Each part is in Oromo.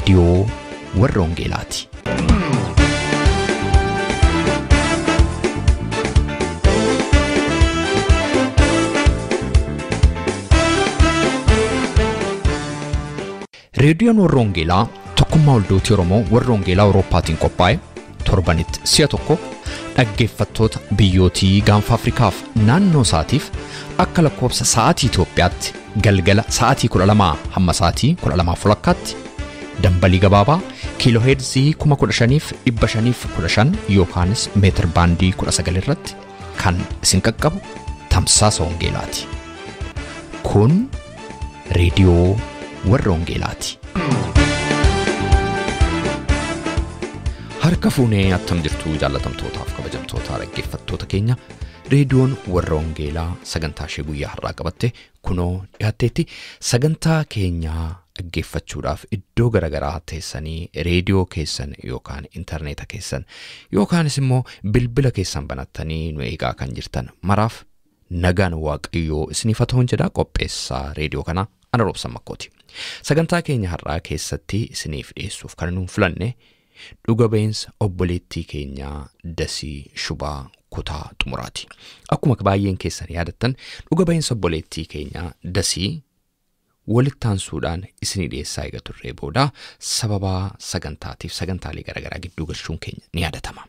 रेडियो वर्रा वांgeelaati. रेडियोon warra wangeelaa tokkummaa waldooti Oromoo warra wangeelaa Awurooppaatiin qophaa'e torbanitti si'a tokko dhaggeeffattoota biyyootii gaanfa Afrikaaf naannoo isaatiif akka lakkoobsa sa'aatii Itoophiyaatti galgala sa'aatii 12 hamma sa'aatii 12:00tti dambalii gabaabaa kiilooheerzii 15,515 yookaanis meetir baandii 19 irratti kan isin qaqqabu Tamsaasa wangeelaati. Kun reediyoo warra wangeelaati. Harka fuunee attam jirtu jaallatamtootaaf kabajamtoota dhaggeeffattoota keenya reediyoon warra wangeelaa sagantaa ishee guyyaa har'aa qabatte kunoo dhiyaatteetti. Sagantaa keenya dhaggeeffachuudhaaf iddoo garagaraa teessanii reediyoo keessan yookaan intarneeta keessan yookaanis immoo bilbila keessan banattanii nu eegaa kan jirtan maraaf nagaan waaqayyoo isiniif haa ta'u jedha qopheessaa reediyoo kana ana Robsan Makooti. Sagantaa keenya har'aa keessatti isiniif dhiyeessuuf kan nuun filanne dhuga-baiinsa obboleettii keenyaa Dasii Shubaa kutaa xumuraati. Akkuma baay'een keessan yaadattan dhuga-baiinsa obboleettii keenyaa Dasii walittaansuudhaan isinii dhiyeessaa eega turree booda sababa sagantaatiif sagantaalee garagaraa gidduu galchuun keenya ni yaadatama.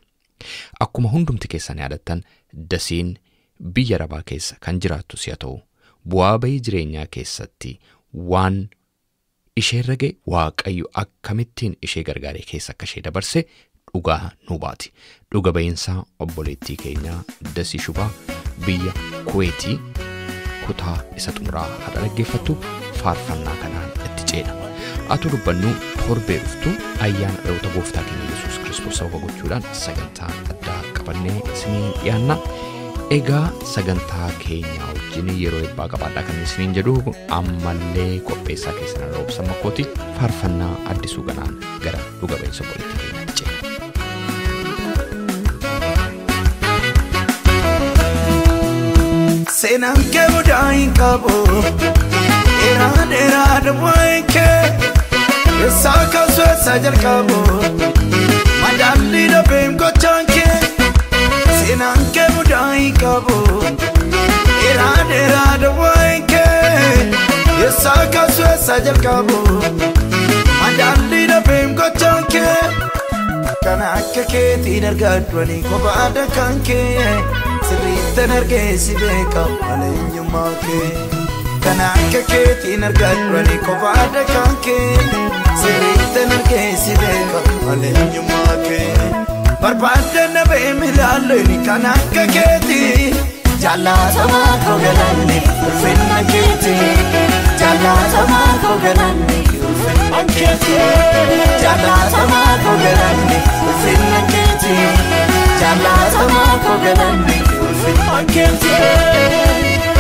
Akkuma hundumti keessan yaadattan Dasiin biyya Arabaa keessa kan jiraattu si'a ta'u bu'aa bayii jireenyaa keessatti waan ishee rage waaqayyo akkamittiin ishee gargaaree keessa akka ishee dabarse dhugaa nu baati. Dhuga-baiinsa obboleettii keenyaa Dasii Shubaa biyya Kuweetii kutaa isa xumuraa haadha dhaggeeffattu faarfannaa kanaan itti ceena. Atu dubbannu torbee dhuftu ayyaana dhaloota gooftaa keenya Yesuus Kiristoos sababa gochuudhaan sagantaa addaa qabannee isinii dhiyaanna. Egaa sagantaa keenya wajjin yeroo eebbaa qabaadhaa kan isiniin jedhu ammallee qopheessaa keessan Robsan Makooti faarfannaa addisuu ganaan gara dhuga-baiinsa obboleettii keenyaatti ceena. Seenaan kee mudaa hin qabu dheeraa dheeraa dawwaan kee eessaa kaasuu eessaa jalqabu madaalli dhabeen gochaan kee. Seenaan kee mudaa hin qabu dheeraa dheeraa dawwaan kee eessaa kaasuu eessaa jalqabu madaalli dhabeen gochaan kee. Kana akka keetiin argaadwanii kophaadha kan kee sirriittan argeessi beeka maleenyummaa kee. Kana akka keetiin argaadwanii kophaadha kan kee sirriittan argeessi beeka maleenyummaa kee. Barbaadde na beemi laallooni kan akka keetii jaallatamaa koo galanni ulfinna keetii jaallatamaa koo galanni ulfinna keetii jaallatamaa koo galanni ulfinna keetii jaallatamaa koo galanni ulfinna keetii.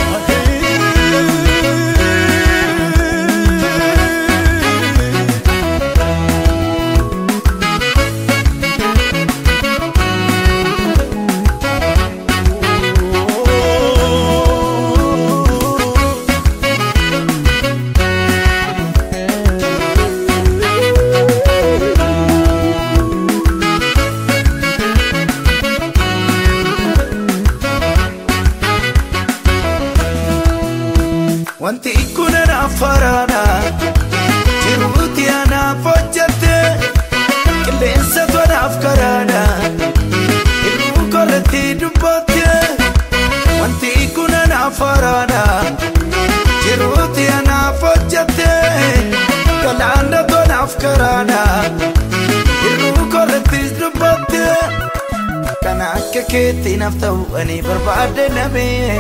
Wanti kun anaaf faraadha jiruuti anaaf hojjette qilleensa tonaaf karaadha irruu korretti dubbatte. Wanti kun anaaf faraadha jiruuti anaaf hojjette galaana tonaaf karaadha irruu korretti dubbatte. Kana akka keetti naaf ta'u ani barbaadde namee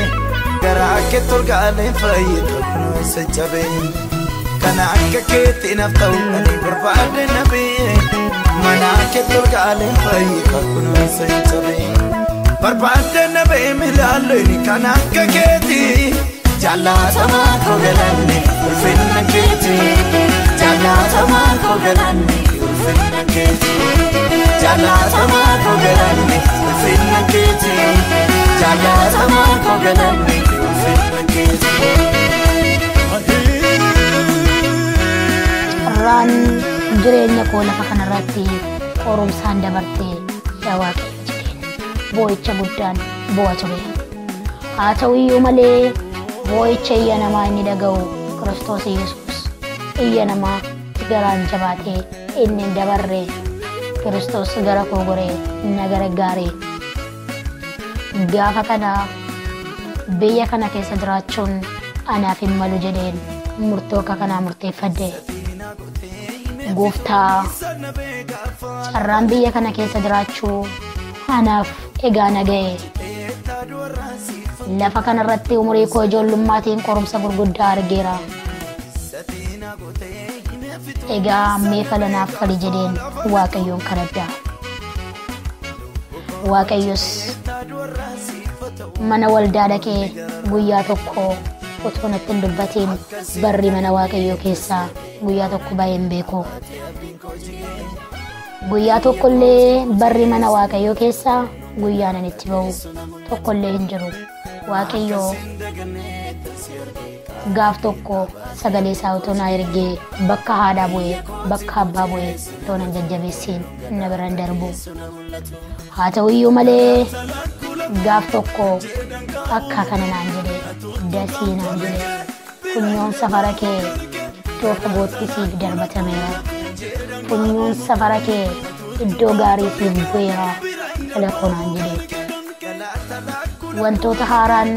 garaa kee tolgaaleen fayyadu kunoo isa jabee. Kana akka keetti naaf ta'u ani barbaadde namee mana kee tolgaaleen fayyadu kunoo isa jabee. Barbaadde namee milaallooni kan akka keetti jaallatamaa koo galanni ulfinna keetii jaallatamaa koo galanni ulfinna keetii jaallatamaa koo galanni ulfinna keetii jaallatamaa koo galanni ulfinna keetii. Run jireenya koo lafa kanarratti qorumsaan dabartee yaa Waaqayyo jedheen boo'icha guddaan boo'a ture. Haa ta'u iyyuu malee boo'icha iyya namaa inni dhaga'u Kiristoos Yesuus iyya namaa garaan jabaatee inni hin dabarre Kiristoos gara koo goree na gargaaree. Gaafa kana biyya kana keessa jiraachuun anaaf hin malu jedheen murtoo kanaa murteeffadhe. Gooftaa carraan biyya kana keessa jiraachuu anaaf egaa na ga'e. Lafa kanarratti umurii koo ijoollummaatiin qorumsa gurguddaa argeera. Egaa mee falanaaf fali jedheen Waaqayyoon kadhadha. Waaqayyos mana waldaa dhaqee guyyaa tokko otoo natti hin dubbatiin barri mana Waaqayyoo keessaa guyyaa tokko baay'ee hin beeku. Guyyaa tokkollee barri mana Waaqayyoo keessaa guyyaan ani itti ba'u tokkollee hin jiru. Waaqayyoo gaaf tokko sagalee isaa otoo na ergee bakka haadhaa bu'ee bakka abbaa bu'ee otoo nan jajjabeessiin na biraan darbu. Haa ta'u iyyuu malee gaaf tokko akka kana naan jedhe Dasii naan jedhe funyoon safara kee iddoo fagootti siif darbatameera. Funyoon safara kee iddoo gaarii siif bu'eera dhala koo naan jedhe. Wantoota haaraan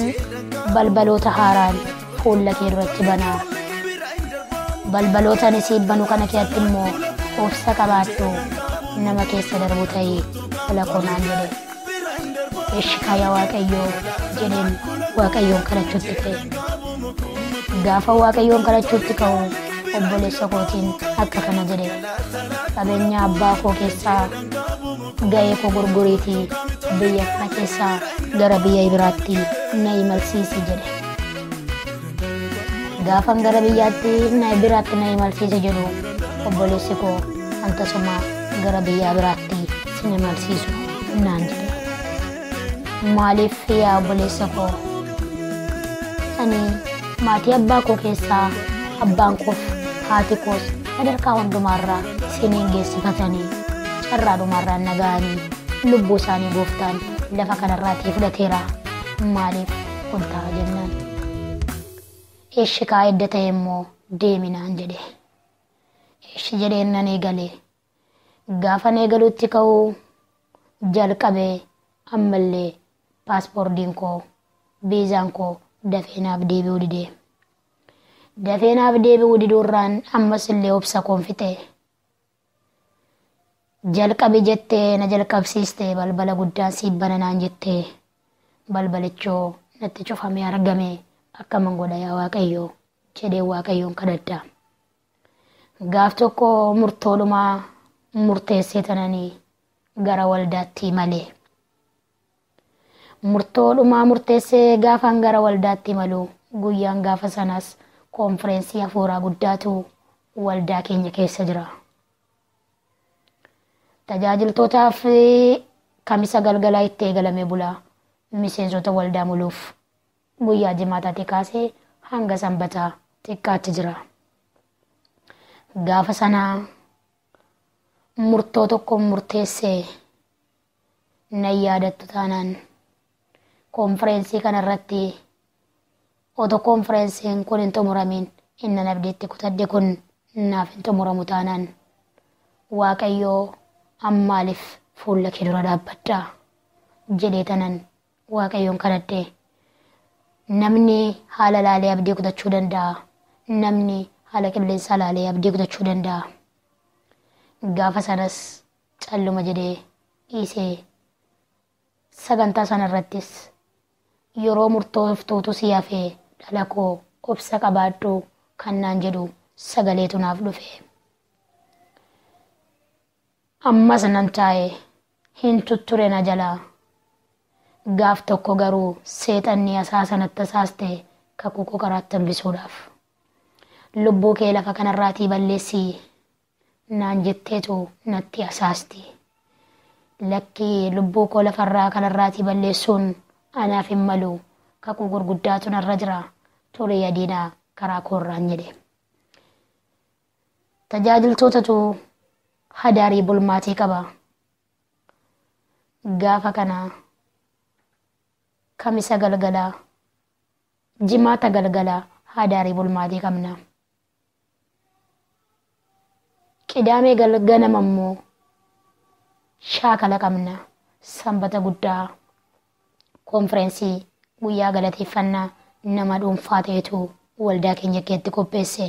balbaloota haaraan fuula kee duratti banaa. Balbalootaan siif banu kana keessatti immoo obsa qabaadhu nama keessa darbu ta'ee dhala koo naan jedhe. Eshikaaya Waaqayyoo jedheen Waaqayyoon kadhachuutti ka'e. Gaafa Waaqayyoon kadhachuutti ka'u obboleessa kootiin akka kana jedhe qabeenya abbaa koo keessaa ga'ee koo gurguriitii biyya kana keessaa gara biyya biraatti na imalsiisi jedhe. Gaafan gara biyyaatti na biraatti na imalsiisi jedhu obboleessi koo antasuma gara biyya biraatti sin imalsiisu naan jedhe. Maaliif yaa obboleessa koo ani maatii abbaa koo keessaa abbaan koof haati koos sadarkaa hundumaarraa isiniin geessifatanii carraadhumaarraan naga'anii lubbuu isaanii gooftaan lafa kanarraatii fudhateera. Maaliif kun ta'a jennaan. Eeshikaa edda ta'e immoo deeminaan jedhe. Eeshi jedheen nan eegale. Gaafan eegaluutti ka'uu jalqabee ammallee paaspoortiin koo viizaan koo dafeenaaf deebi'uu dide. Dafeenaaf deebi'uu diduurraan ammas illee obsa koon fixe. Jalqabi jettee na jalqabsiiste balbala guddaan siif bananaan jettee balbalichoo natti cufamee argame akkaman godha yaa Waaqayyoo jedhee Waaqayyoon kadhadha. Gaaf tokko murtoodhumaa murteessee tananii gara waldaatti malee. Murtoodhumaa murteessee gaafan gara waldaatti malu guyyaan gaafa sanas konfereensii hafuuraa guddaatu waldaa keenya keessa jira. Tajaajiltootaaf kamisa galgalaa itti eegalamee bula. Miseensota waldaa muluuf guyyaa jimaataatti kaasee hanga sanbataa xiqqaatti jira. Gaafa sanaa murtoo tokko murteessee na yaadattu taanaan konfereensii kanarratti otoo konfereensiin kun hin xumuramin innan abdiitti kutadhe kun naaf hin xumuramu taanaan Waaqayyoo ammaaliif fuula kee dura dhaabbadhaa jedhee tanan Waaqayyoon kadhadhe. Namni haala laalee abdii kutachuu danda'a. Namni haala qilleensaa laalee abdii kutachuu danda'a. Gaafa sanas calluma jedhee dhiisee sagantaa sanarrattis yeroo murtooftuutu si hafee dhala koo obsa qabaadhu kan naan jedhu sagaleetu naaf dhufe. Ammas nan taa'e hin tutture na jalaa. Gaaf tokko garuu seexanni asaa sanatti asaaste kakuu koo karaatti hambisuudhaaf. Lubbuu kee lafa kanarraatii balleessii naan jetteetu natti asaasti. Lakkii lubbuu koo lafarraa kanarraatii balleessuun anaaf hin malu kakuu gurguddaatu narra jira ture yadiinaa karaa koorraan jedhe. Tajaajiltootatu hadaarii bulmaatii qaba. Gaafa kana kamisa galgalaa jimaata galgalaa hadaarii bulmaatii qabna. Qidaamee ganama immoo shaakala qabna. Sanbata guddaa konfireensii guyyaa galateeffannaa nama dhuunfaa ta'etu waldaa keenya keessatti qopheesse.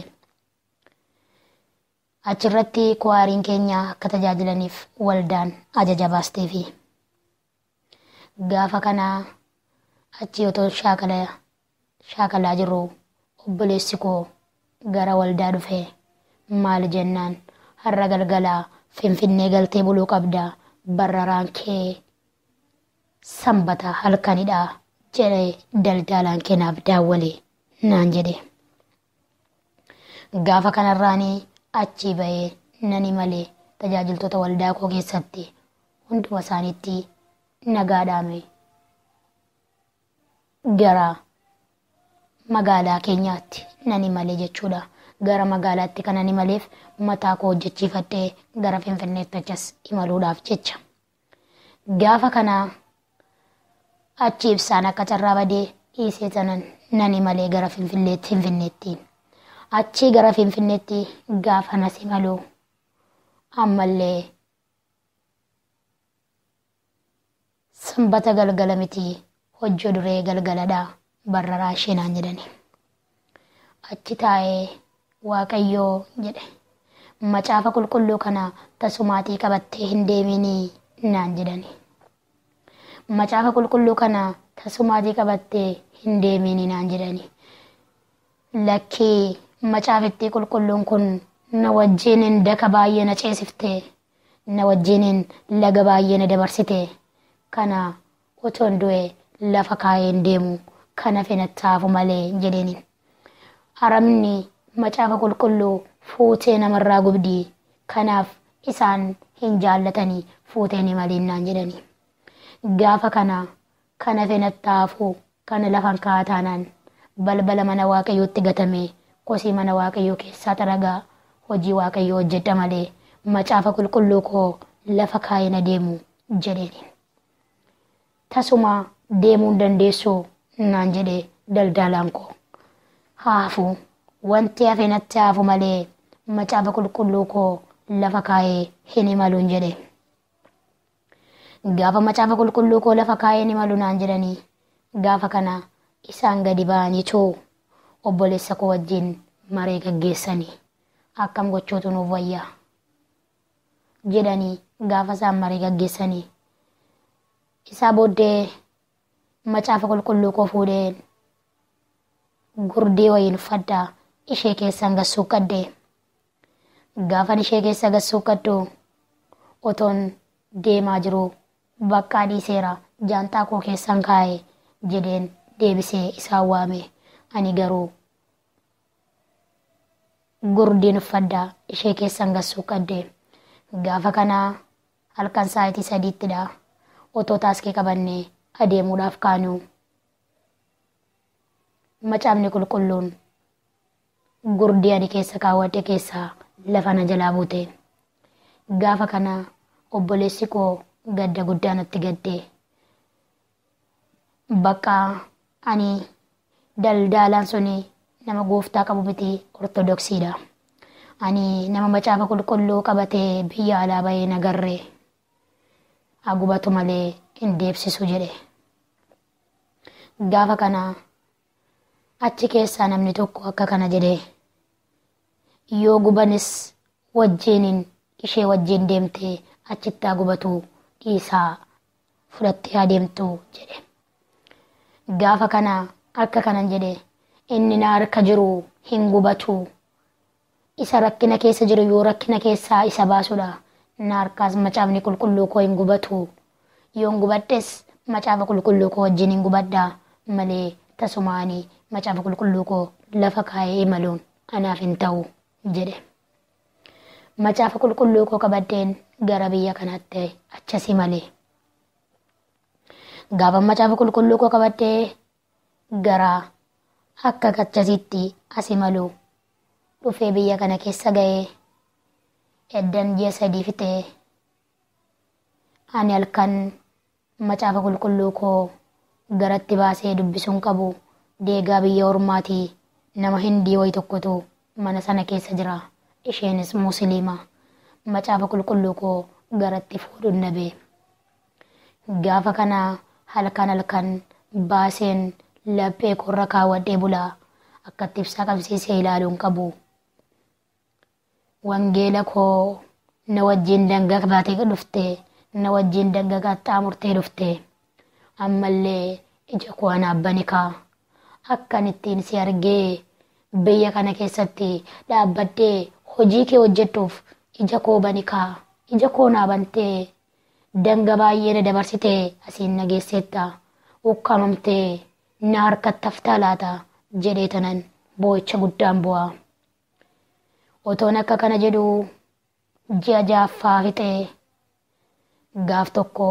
Achirratti kwaariin keenya akka tajaajilaniif waldaan ajaja baasteefi. Gaafa kana achi otoo shaakalaa jiru obboleessi koo gara waldaa dhufe. Maal jennaan, har'a galgalaa Finfinnee galtee buluu qabda, barraraan kee sanbata halkanidha jedhee daldalaan keenaaf daawwalee naan jedhe. Gaafa kanarraanii achii bahee nani malee tajaajiltoota waldaa koo keessatti hunduma isaaniitti nagaadhaame gara magaalaa keenyaatti nani malee jechuudha. Gara magaalaatti kan nani maleef mataa koo hojjechiifadhee gara Finfinneetti achas imaluudhaaf jecha. Gaafa kana achi ibsaan akka carraa badee dhiisee sanan nani malee gara Finfinneetti. Achi gara Finfinneetti gaafa nas imalu ammallee sanbata galgala miti, hojjo duree galgaladha barraraa ishee naan jedhani. Achi taa'ee Waaqayyoo jedhe, macaafa qulqulluu kana tasumaatii qabattee hin deeminii naan jedhani. Macaafa qulqulluu kana tasumaatii qabattee hin deeminii naan jedhani. Lakkii macaafittii qulqulluun kun na wajjiniin daka baay'ee na ceesifte, na wajjiniin laga baay'ee na dabarsite. Kana otoon du'e lafa kaayeen deemu kana fenattaafu malee jedheni. Aramni macaafa qulqulluu fuutee namarraa gubdii, kanaaf isaan hin jaallatanii fuuteen malee naan jedhani. Gaafa kana fenattaafu kana lafan kaataanaan balbala mana Waaqayyootti gatame kosii mana Waaqayyoo keessaa xaragaa hojii Waaqayyoo hojjedha malee macaafa qulqulluu koo lafa kaayee na deemu jedheni. Tasuma deemuu hin dandeessu naan jedhe daldalaan koo. Haafu wanti hafe natti haafu malee macaafa qulqulluu koo lafa kaayee hin imaluun jedhe. Gaafa macaafa qulqulluu koo lafa kaayee hin imalu naan jedhanii gaafa kana isaan gadi ba'aniitu obboleessa koo wajjin maree gaggeessanii akkam gochuutu nuuf wayyaa jedhanii gaafa isaan maree gaggeessanii isaa booddee macaafa qulqulluu koo fuudheen gurdee wayiin uffadhaa ishee keessan gassuuqqadde. Gaafan ishee keessa gassuuqqaddu otoon deemaa jiru bakka dhiiseera jaantaa koo keessan kaa'e jedheen deebisee isaan waame. Ani garuu gurdiin uffadhaa ishee keessan gassuuqqadde. Gaafa kanaa halkan sa'aatii 3:00dha. Otoo taaskee qabannee adeemuudhaaf kaanu macaafni qulqulluun gurdii ani keessa kaawwadhe keessaa lafa na jalaa buute. Gaafa kana obboleessi koo gadda guddaa natti gaddee bakka ani daldalaan suni nama gooftaa qabu miti, ortodoksiidha. Ani nama macaafa qulqulluu qabatee biyya alaa bahee nagarree agubatu malee hin deebsisu jedhe. Gaafa kana achi keessaa namni tokko akka kana jedhe, yoo gubanis wajjiniin ishee wajjin deemtee achitti gubatu dhiisaa fudhattee adeemtu jedhe. Gaafa kana akka kanan jedhe, inni na harka jiru hin gubatu, isa rakkina keessa jiru yoo rakkina keessaa isa baasudha. Na harkaas macaafni qulqulluu koo hin gubatu, yoon gubadhes macaafa qulqulluu koo wajjin hin gubadhaa malee tasumaanii macaafa qulqulluu koo lafa kaayee imaluun anaaf hin ta'u jedhe. Macaafa qulqulluu koo qabaddeen gara biyya kanaatti achasii malee. Gaafa macaafa qulqulluu koo qabaddee gara akka achasiitti asii maluu dhufee biyya kana keessa ga'ee eddan ji'a 3 fixee ani halkan macaafa qulqulluu koo garatti baasee dubbisuun qabu deegaa biyya ormaatii nama hindii wayi tokkotu mana sana keessa jira. Isheenis musliima. Macaafa qulqulluu koo garatti fuudhuun nabee. Gaafa kana halkan baaseen laphee korra kaawwadhee bulaa akkatti ibsaa qabsiisee ilaaluun qabu. Wangeela koo na wajjin dangaa baatee dhufte, na wajjin dangaa qaxxaamurtee dhufte. Ammallee ija koo anaaf banikaa. Akkan ittiin si argee biyya kana keessatti dhaabbadhee hojii kee hojjettuuf ija koo banikaa. Ija koo naa bantee danga baay'ee na dabarsitee asiin na geessetta. Ukkamamtee na harkatti haftaa laata jedhee tanan boo'icha guddaan bu'aa. Otoon akka kana jedhu ji'a 6 fixee gaaf tokko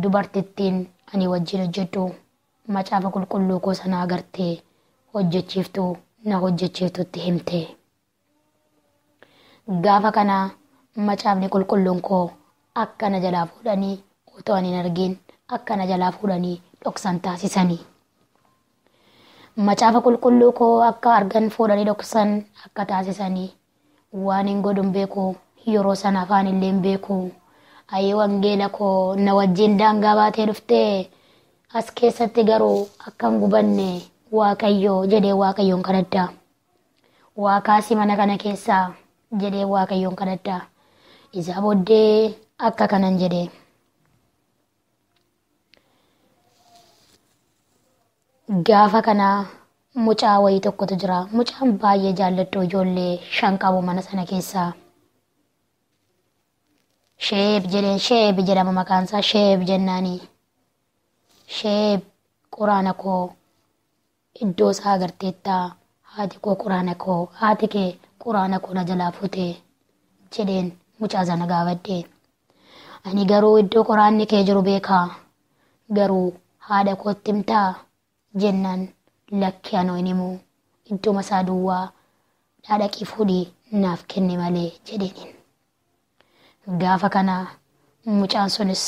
dubartittiin ani wajjin hojjedhu macaafa qulqulluu koo sana agartee hojjechiiftuu na hojjechiiftutti himte. Gaafa kana macaafni qulqulluun koo akkana jalaa fuudhanii otoo ani hin argin akkana jalaa fuudhanii dhoksan taasisanii. Macaafa qulqulluu koo akka argan fuudhanii dhoksan akka taasisanii waan hin godhun beeku yeroo sana afaan illee hin beeku. Ayee wangeela koo na wajjin daangaa baatee dhuftee as keessatti garuu akka hin gubanne Waaqayyoo jedhee Waaqayyoon kadhadhaa. Waaqaasi mana kana keessaa jedhee Waaqayyoon kadhadhaa. Isaa booddee akka kanan jedhee. Gaafa kana mucaa wayii tokkotu jira. Mucaan baay'ee jaalladhu ijoollee 5 qabu mana sana keessaa. Sheeb jedhama maqaan isaa. Sheeb jennaani. Sheeb quraana koo iddoo isaa agarteettaa. Haati koo quraana koo, haati kee quraana koo na jalaa fuutee jedheen mucaa sana gaafadhee. Ani garuu iddoo quraanni kee jiru beekaa. Garuu haadha kootti himtaa jennaan lakki anoo hin himu. Idduma isaa duwwaa dhadhaqii fuudhii naaf kenne malee jedheen. Gaafa kana mucaan sunis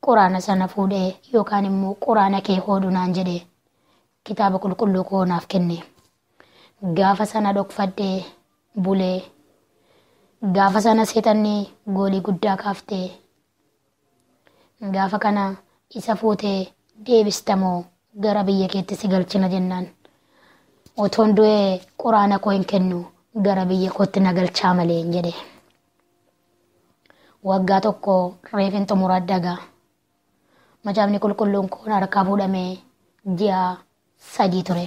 quraana sana fuudhee yookaan immoo quraana kee hodhu naan jedhee kitaaba qulqulluu koo naaf kenne. Gaafa sana dhokfadhee bulee. Gaafa sana seexanni goolii guddaa kaaftee. Gaafa kana isa fuutee deebistamoo gara biyya keetti si galchina jennaan. Otoon du'ee quraana koo hin kennu gara biyya kootti na galchaa malee hin jedhe. Waggaa tokko reefin xumuraa dagaa. Macaafni qulqulluun koo harkaa fuudhamee ji'a 3 ture.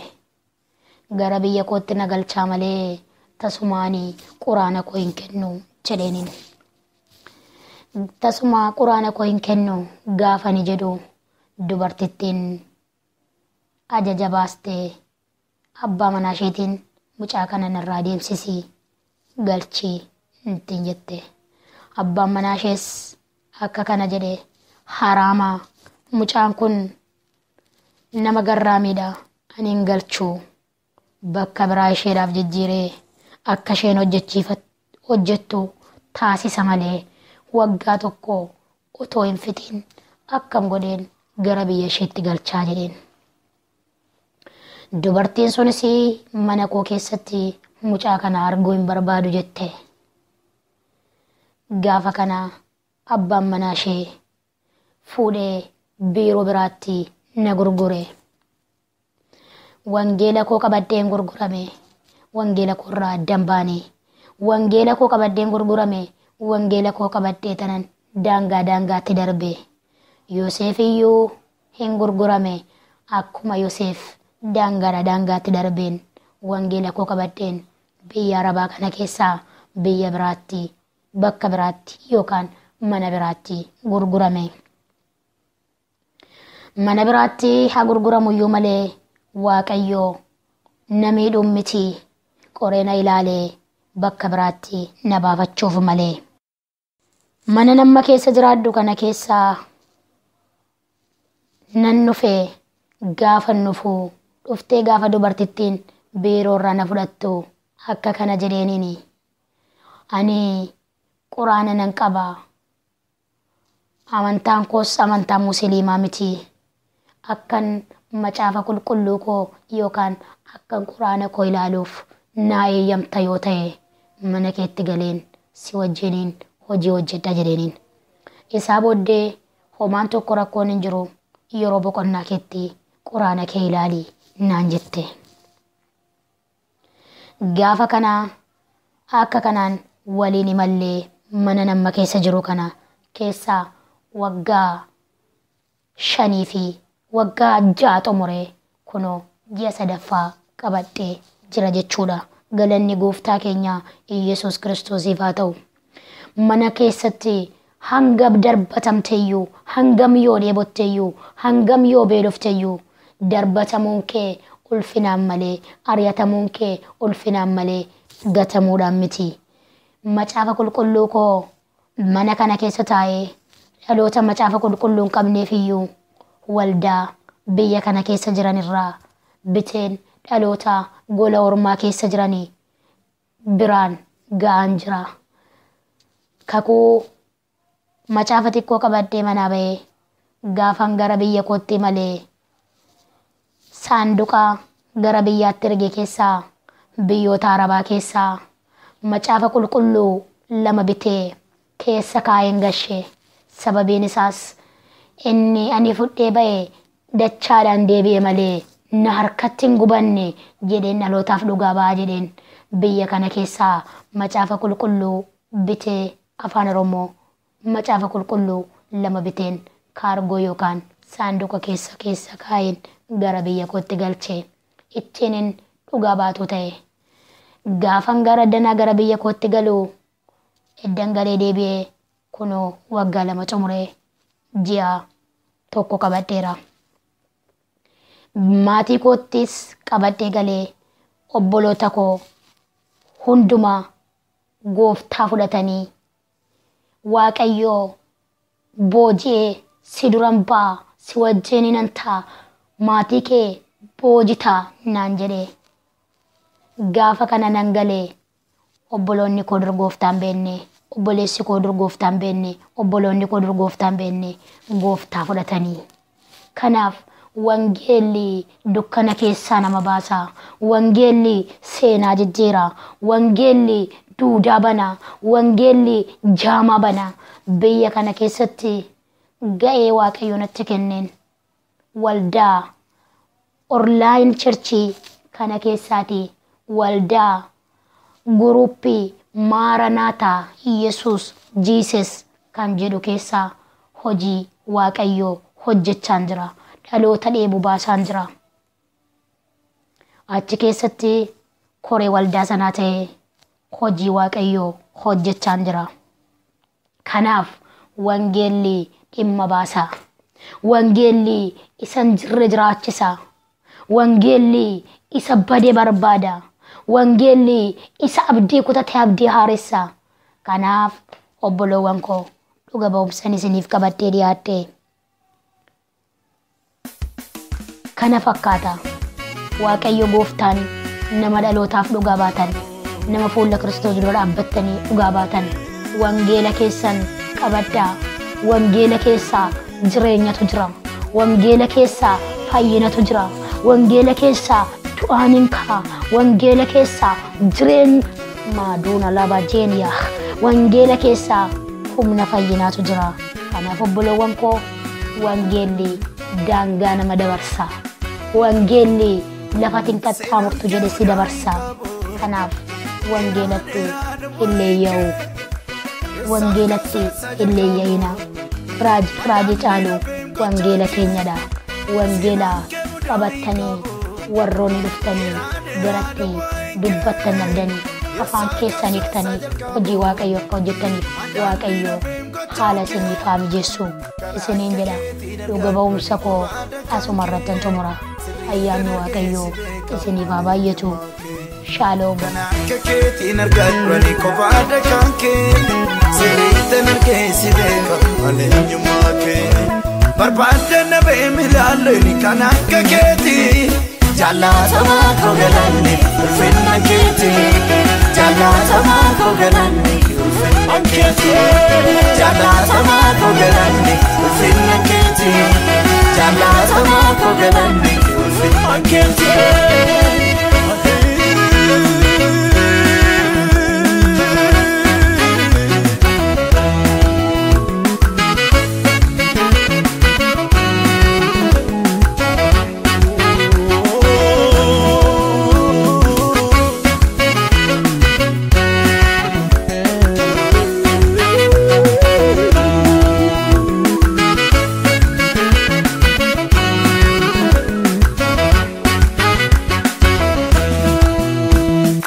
Gara biyya kootti na galchaa malee tasumaanii quraana koo hin kennu jedheeniin. Tasuma quraana koo hin kennu gaafa ni jedhu dubartittiin ajaja baastee abbaa manaa isheetiin mucaa kana narraa deemsisii galchii ittiin jette. Abbaan manaa ishees akka kana jedhe haraamaa mucaan kun nama garraamiidha ani hin galchuu. Bakka biraa isheedhaaf jijjiiree akka isheen hojjettu taasisa malee waggaa tokko otoo hin fixiin akkam godheen gara biyya isheetti galchaa jedheen. Dubartiin sunis mana koo keessatti mucaa kana arguu hin barbaadu jette. Gaafa kana abbaan manaa ishee fuudhee biiroo biraatti na gurgure. Wangeela koo qabaddeen gurgurame. Wangeela koo irraa addan baane. Wangeela koo qabaddeen gurgurame. Wangeela koo qabaddee tanan daangaatti darbe. Yoosef iyyuu hin gurgurame. Akkuma Yoosef daangaatti darbeen wangeela koo qabaddeen biyya Arabaa kana keessaa biyya biraatti bakka biraatti yookaan mana biraatti gurgurame. Mana biraatti haa gurguramu iyyuu malee Waaqayyoo na miidhuun miti qoree na ilaalee bakka biraatti na baafachuuf malee. Mana nama keessa jiraadhu kana keessaa nan dhufee gaafa nufu dhuftee gaafa dubartittiin biiroo irraa na fudhattu akka kana jedheeniini. ani quraana nan qaba. Amantaan koos amantaa musliimaa miti. Akkan macaafa qulqulluu koo yookaan akkan quraana koo ilaaluuf naa eeyyamta yoo ta'e mana keetti galeen si wajjiniin hojii hojjedha jedhaniin. Isaa booddee homaan tokko rakkoon hin jiru, yeroo boqonnaa keetti quraana kee ilaali naan jette. Gaafa kana akka kanaan waliin imallee mana nama keessa jiru kana keessaa waggaa 5 fi waggaa 6 xumuree kunoo ji'a 3ffaa qabadhee jira jechuudha. Galanni gooftaa keenya Yesuus Kiristoosiif haa ta'u. Mana keessatti hangam darbatamteeyyuu, hangam yoo dheebotteeyyuu, hangam yoo beelofteeyyuu darbatamuun kee ulfinaan malee, ari'atamuun kee ulfinaan malee gatamuudhaan miti. Macaafa qulqulluu koo mana kana keessa taa'ee dhaloota macaafa qulqulluu hin qabneefiyyuu waldaa biyya kana keessa jiran irraa biteen dhaloota gola ormaa keessa jiranii biraan ga'an jira. Kakuu macaafa xiqqoo qabadhee manaa ba'ee gaafan gara biyya kootti malee saanduqa gara biyyaatti erge keessaa biyyoota Arabaa keessaa macaafa qulqulluu 2 bitee keessa kaa'een gashee. Sababiin isaas inni ani fudhee ba'e dachaadhaan deebi'e malee na harkatti hin gubanne jedheen dhalootaaf dhugaa ba'a jedheen biyya kana keessaa macaafa qulqulluu bitee afaan Oromoo macaafa qulqulluu 2 biteen kaargoo yookaan saanduqa keessa kaa'een gara biyya kootti galchee ittiin dhugaa baatu ta'e. Gaafan gara danaa gara biyya kootti galuu eddan galee deebi'ee kunoo waggaa 2 xumuree ji'a 1 qabadheera. Maatii koottis qabadhee galee obboloota koo hundumaa gooftaa fudhatanii Waaqayyoo booji'ee si duran ba'a, si wajjin nan ta'a, maatii kee boojitaa naan jedhee. Gaafa kana nan galee obboloonni koo dur gooftaan beenne, obboleessi koo dur gooftaan beenne, obboloonni koo dur gooftaan beenne gooftaa fudhatanii. Kanaaf wangeelli dukkana keessaa nama baasa, wangeelli seenaa jijjiira, wangeelli duudaa bana, wangeelli jaamaa bana. Biyya kana keessatti ga'ee Waaqayyo natti kenneen waldaa online churchii kana keessaati waldaa guruppii Maranaataa Yesuus Jesus kan jedhu keessaa hojii Waaqayyoo hojjechaan jira. Dhaloota dheebu baasaan jira. Achi keessatti koree waldaa sanaa ta'ee hojii Waaqayyoo hojjechaan jira. Kanaaf wangeelli dhimma baasa. Wangeelli isan jirre jiraachisa. Wangeelli isa badee barbaada. Wangeelli isa abdii kutatee abdii haaressa. Kanaaf obboloowwan koo dhuga ba'umsan isiniif qabadhee dhiyaadhe. Kana fakkaata Waaqayyo gooftaan nama dhalootaaf dhugaa baatan, nama fuula Kiristoos dura dhaabbattanii dhugaa baatan wangeela keessan qabadhaa. Wangeela keessaa jireenyatu jira. Wangeela keessaa fayyinatu jira. Wangeela keessaa du'aan ka'a. Wangeela keessaa jireenya maaduuna laba jeeniya. Wangeela keessaa humna fayyinaatu jira. Kanaaf obboloowwan koo wangeelli daangaa nama dabarsa. Wangeelli lafatiin qaxxaamurtu jedhe si dabarsa. Kanaaf wangeelatti illeeyya'u. Wangeelatti illeeyya'ina. Raajii caalu wangeela keenyadha. Wangeela qabattanii warroonni dhuftanii garatti dubbattan nabdanii afaan keessan hiiktanii hojii Waaqayyoo akka hojjettaniif Waaqayyoo haala isiniif haa mijeessu isiniin jedha. Dhuga ba'umsa koo asuma irrattan xumura. Ayyaanni Waaqayyoo isiniif haa baay'atu. Shalom. Kekeetiin argadhani kofaadha kan kee siriitan argeessi beeka maleenyummaa kee barbaadde na beemi laalleeni kan akka keetii jaallatamaa koo galanni ulfinna keetii jaallatamaa koo galanni ulfinna keeti jaalatamaa koo galanni ulfinna keeti jaalatamaa koo galanni ulfinna keeti.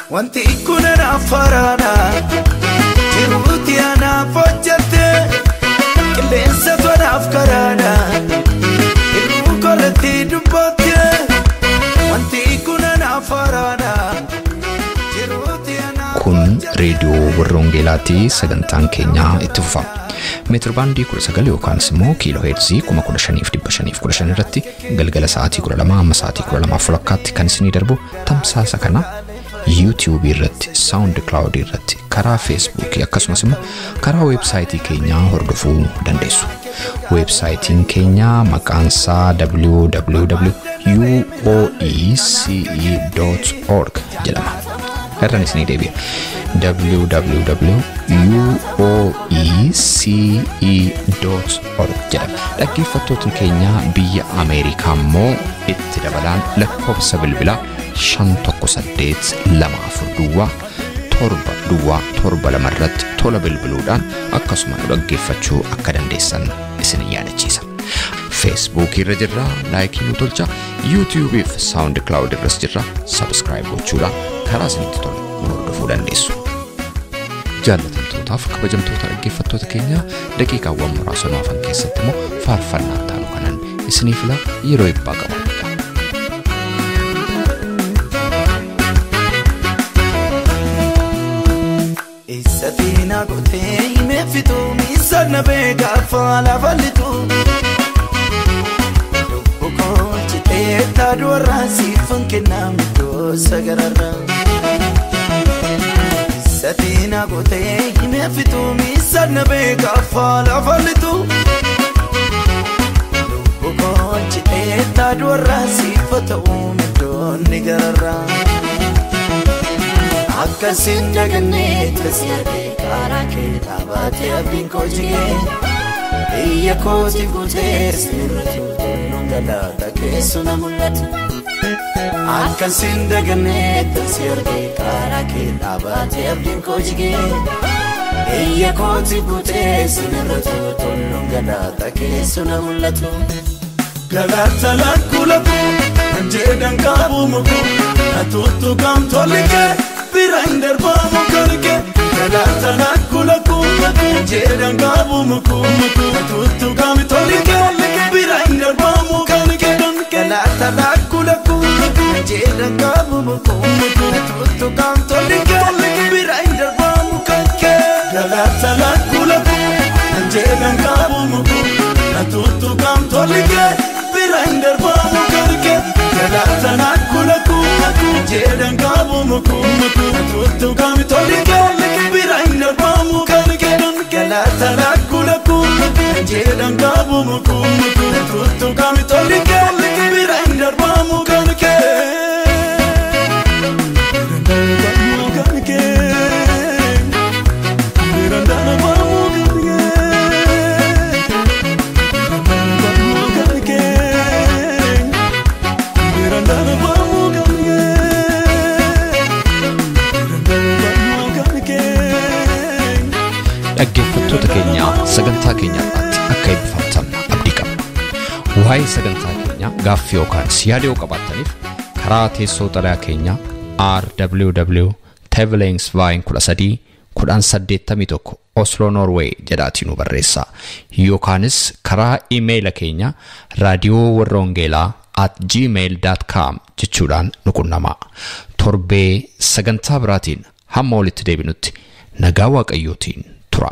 Wanti ikkuna naafaraadha jiruuti anaaf hojjette qilleensa tonaaf karaadha irruu korratti dubbatte wanti ikkuna naafaraadha jiruuti anaaf kun reediyoo Warra Wangeelaatii sagantaan keenya itti fufa. Meetir baandii 19 yookaan immoo kiiloo heerzii 15,515 irratti galgala sa'aatii 12 amma sa'aatii 12:00 kan isinii darbu tamsaasa kana YouTube irratti, SoundCloud irratti, karaa Facebook akkasumas immoo karaa websaayitii keenyaa hordofuu dandeessu. Websaayitiin keenya maqaan isaa www.uoece.org jedhama. Irraan isinii deebi'a. www.uoece.org jedhama. Dhaggeeffattoonni keenya biyya Ameerikaa immoo itti dabalaan lakkoofsa bilbilaa 518-247-2 irratti tola bilbiluudhaan akkasuma nu dhaggeeffachuu akka dandeessan isin yaadachiisa. Facebook irra jirra, like nu tolcha, YouTube fi SoundCloud irras jirra, subscribe gochuudhaan karaa isinitti tolu nu hordofuu dandeessu. Jaallatamtootaaf kabajamtoota dhaggeeffattoota keenya daqiiqaawwan muraasa nuufan keessatti immoo faarfannaa taanu kanan isiniif yeroo eebbaa qabanudha. Isatina gootee himeeffitu miisana beekaa faala bal'itu lubbu koo citee taaduu warraan siifan kennaa midhoosa gararraa. Isatina gootee himeeffitu miisana beekaa faala bal'itu lubbu koo citee taaduu warraan siifa ta'uu midhoonni gararraa. Akkasin daganee tasirree karaa kee dhaabatee abdiin koo jigee iyya kootiif guutee sirriitu tulluun galaata keessu na mul'atu. Akkasin daganee tasirree karaa kee dhaabatee abdiin koo jigee iyya kootiif guutee sirriitu tulluun galaata keessu na mul'atu. Galaata lakkulaku kan jedhan qabu muku na tuttu gamtolike. Birander bamu karke galata nakulaku jedhan qabu muku tuttu gami tolike birander bamu karke galata nakulaku jedhan qabu muku tuttu gami tolike birander bamu karke galata nakulaku jedhan qabu muku tuttu gami tolike birander bamu karke galata nakulaku jedhan qabu muku tuttu gami tolike birander bamu karke galata nakulaku jedhan qabu muku tuttu gami tolike birander bamu karke. Dhaggeeffattoota keenya sagantaa keenyaatti akka eebbifamtan abdii qabna. Waa'ee sagantaa keenya gaaffii yookaan yaada qabaattaniif karaa teessoo xalayaa keenya rww.tevelingsvine13 Oslo Norway jedhaatiin nu barreessaa yookaanis karaa iimeeyila keenya radiowarrawangeelaa@gmail.com jechuudhaan nu qunnamaa. Torbee sagantaa biraatiin hamma walitti deebinutti nagaa Waaqayyootiin tura.